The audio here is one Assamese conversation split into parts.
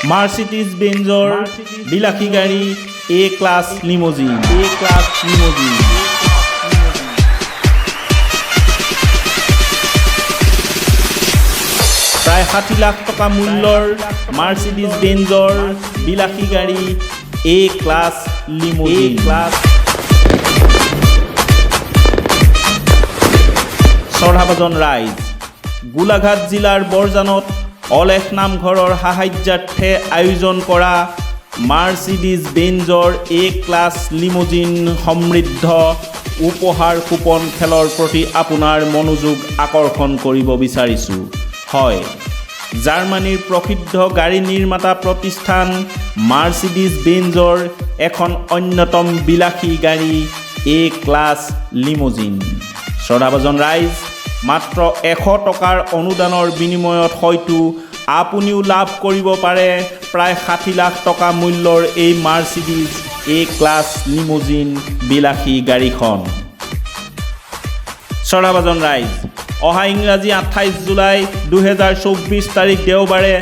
মাৰ্সিডিজ বেঞ্জৰ বিলাসী গাড়ী এ ক্লাছ লিমোজিন প্ৰায় 60 লাখ টকা মূল্যৰ মাৰ্সিডিজ বেঞ্জৰ বিলাসী গাড়ী এ ক্লাছ লিমোজিন শ্ৰদ্ধাভাজন ৰাইজ, গোলাঘাট জিলাৰ বৰজানত অলেখ নামঘৰৰ সাহায্যাৰ্থে আয়োজন কৰা মাৰ্সিডিজ বেঞ্জৰ এ ক্লাছ লিমোজিন সমৃদ্ধ উপহাৰ কুপন খেলৰ প্ৰতি আপোনাৰ মনোযোগ আকৰ্ষণ কৰিব বিচাৰিছোঁ। হয়, জাৰ্মানীৰ প্ৰসিদ্ধ গাড়ী নিৰ্মাতা প্ৰতিষ্ঠান মাৰ্সিডিজ বেঞ্জৰ এখন অন্যতম বিলাসী গাড়ী এ ক্লাছ লিমোজিন। শ্ৰদ্ধাভাজন ৰাইজ, মাত্ৰ 100 টকাৰ অনুদানৰ বিনিময়ত হয়তো আপুনিও লাভ কৰিব পাৰে প্ৰায় 60 লাখ টকা মূল্যৰ এই মাৰ্সিডিজ এ ক্লাছ লিমোজিন বিলাসী গাড়ীখন। শ্ৰদ্ধাভাজন ৰাইজ, অহা ইংৰাজী 28 জুলাই 2024 তাৰিখ দেওবাৰে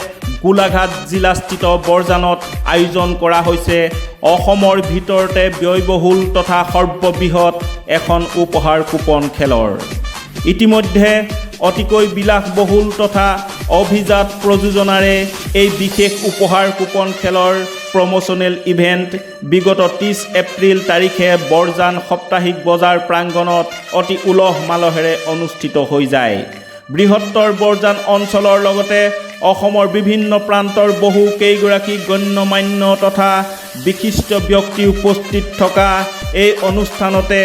গোলাঘাট জিলাস্থিত বৰজানত আয়োজন কৰা হৈছে অসমৰ ভিতৰতে ব্যয়বহুল তথা সৰ্ববৃহৎ এখন উপহাৰ কুপন খেলৰ। ইতিমধ্যে অতিকৈ বিলাসবহুল তথা অভিজাত প্ৰযোজনাৰে এই বিশেষ উপহাৰ কুপন খেলৰ প্ৰমোচনেল ইভেণ্ট বিগত 30 এপ্ৰিল তাৰিখে বৰজান সাপ্তাহিক বজাৰ প্ৰাংগণত অতি উলহ মালহেৰে অনুষ্ঠিত হৈ যায়। বৃহত্তৰ বৰজান অঞ্চলৰ লগতে অসমৰ বিভিন্ন প্ৰান্তৰ বহু কেইগৰাকী গণ্যমান্য তথা বিশিষ্ট ব্যক্তি উপস্থিত থকা এই অনুষ্ঠানতে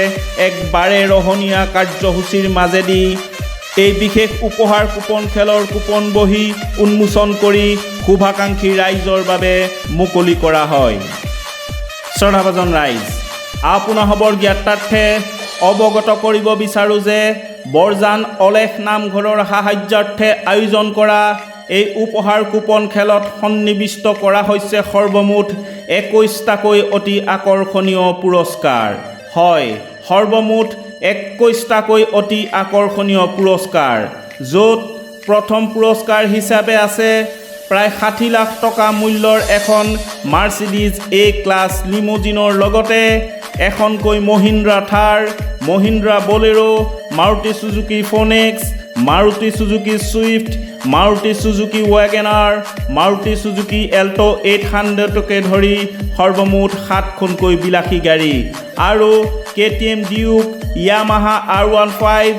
এক বাৰে ৰহণীয়া কাৰ্যসূচীৰ মাজেদি এই বিশেষ উপহাৰ কুপন খেলৰ কুপন বহি উন্মোচন কৰি শুভাকাংক্ষী ৰাইজৰ বাবে মুকলি কৰা হয়। শ্ৰদ্ধাভাজন ৰাইজ, আপোনাসৱৰ জ্ঞাতাৰ্থে অৱগত কৰিব বিচাৰোঁ যে বৰজান অলেখ নামঘৰৰ সাহায্যাৰ্থে আয়োজন কৰা এই উপহাৰ কুপন খেলত সন্নিৱিষ্ট কৰা হৈছে সৰ্বমুঠ 21টাকৈ অতি আকৰ্ষণীয় পুৰস্কাৰ। হয়, সৰ্বমুঠ 21টাকৈ অতি আকৰ্ষণীয় পুৰস্কাৰ, য'ত প্ৰথম পুৰস্কাৰ হিচাপে আছে প্ৰায় 60 লাখ টকা মূল্যৰ এখন মাৰ্সিডিজ এ ক্লাছ লিমোজিনৰ লগতে এখনকৈ Mahindra Thar, Mahindra Bolero, Maruti Suzuki Fronx, Maruti Suzuki Swift, Maruti Suzuki WagonR, Maruti Suzuki Alto 800কে ধৰি সৰ্বমুঠ 7খনকৈ বিলাসী গাড়ী আৰু KTM Duke, Yamaha R15,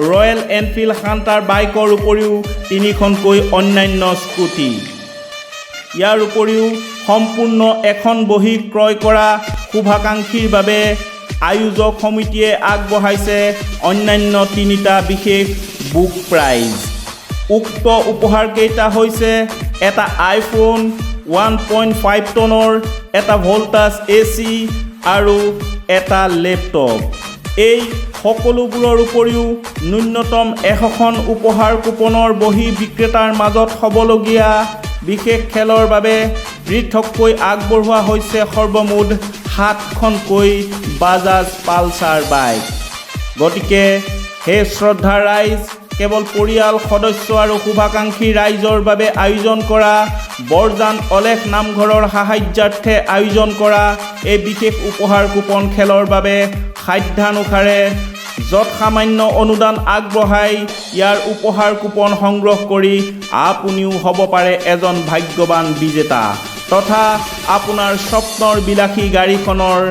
Royal Enfield Hunter বাইকৰ উপৰিও 3খনকৈ অন্যান্য স্কুটি। ইয়াৰ উপৰিও সম্পূৰ্ণ এখন বহি ক্ৰয় কৰা শুভাকাংক্ষীৰ বাবে আয়োজক সমিতিয়ে আগবঢ়াইছে অন্যান্য 3টা বিশেষ বুক প্ৰাইজ। উক্ত উপহাৰকেইটা হৈছে এটা আইফোন 1.5 টনৰ, এটা ভল্টাছ AC আৰু এটা লেপটপ। এই সকলোবোৰৰ উপৰিও ন্যূনতম 100খন উপহাৰ কুপনৰ বহি বিক্ৰেতাৰ মাজত হ'বলগীয়া বিশেষ খেলৰ বাবে পৃথককৈ আগবঢ়োৱা হৈছে সৰ্বমুঠ 7খনকৈ বাজাজ পালচাৰ বাইক। গতিকে হে শ্ৰদ্ধা ৰাইজ, কেৱল পৰিয়াল সদস্য আৰু শুভাকাংক্ষী ৰাইজৰ বাবে আয়োজন কৰা বৰজান অলেখ নামঘৰৰ সাহায্যাৰ্থে আয়োজন কৰা এই বিশেষ উপহাৰ কুপন খেলৰ বাবে সাধ্যানুসাৰে য'ত সামান্য অনুদান আগবঢ়াই ইয়াৰ উপহাৰ কুপন সংগ্ৰহ কৰি আপুনিও হ'ব পাৰে এজন ভাগ্যৱান বিজেতা তথা আপোনাৰ স্বপ্নৰ বিলাসী গাড়ীখনৰ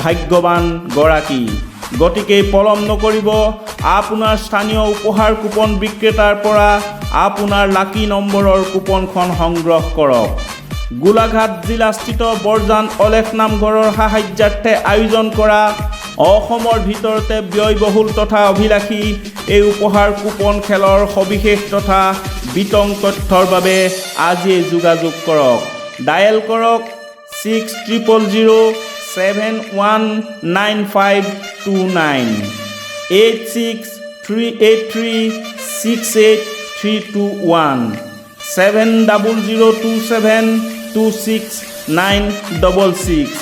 ভাগ্যৱান গৰাকী। গতিকে পলম নকৰিব, আপোনাৰ স্থানীয় উপহাৰ কুপন বিক্ৰেতাৰ পৰা আপোনাৰ লাকি নম্বৰৰ কুপনখন সংগ্ৰহ কৰক। গোলাঘাট জিলাস্থিত বৰজান অলেখ নামঘৰৰ সাহায্যাৰ্থে আয়োজন কৰা অসমৰ ভিতৰতে ব্যয়বহুল তথা অভিলাষী এই উপহাৰ কুপন খেলৰ সবিশেষ তথা বিতং তথ্যৰ বাবে আজিয়ে যোগাযোগ কৰক। ডায়েল কৰক 6000719529 8638368321 700272696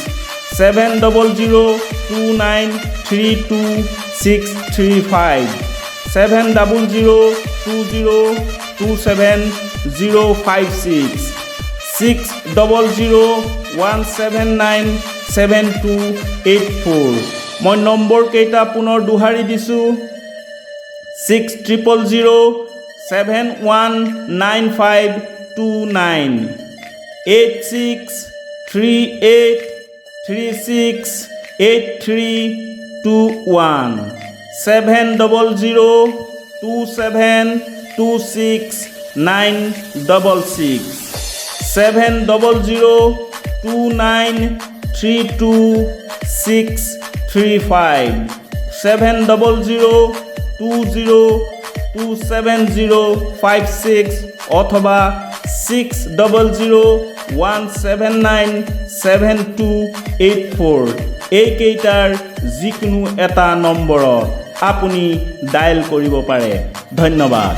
70029322635 70020270056 6001797284 মই নম্বৰ কেইটা পুনৰ দুহাৰি দিছো 6000719529 8638368321 700272696 70029326635 700202705 অথবা 6001797284 এই কেইটাৰ যিকোনো এটা নম্বৰত আপুনি ডায়েল কৰিব পাৰে। ধন্যবাদ।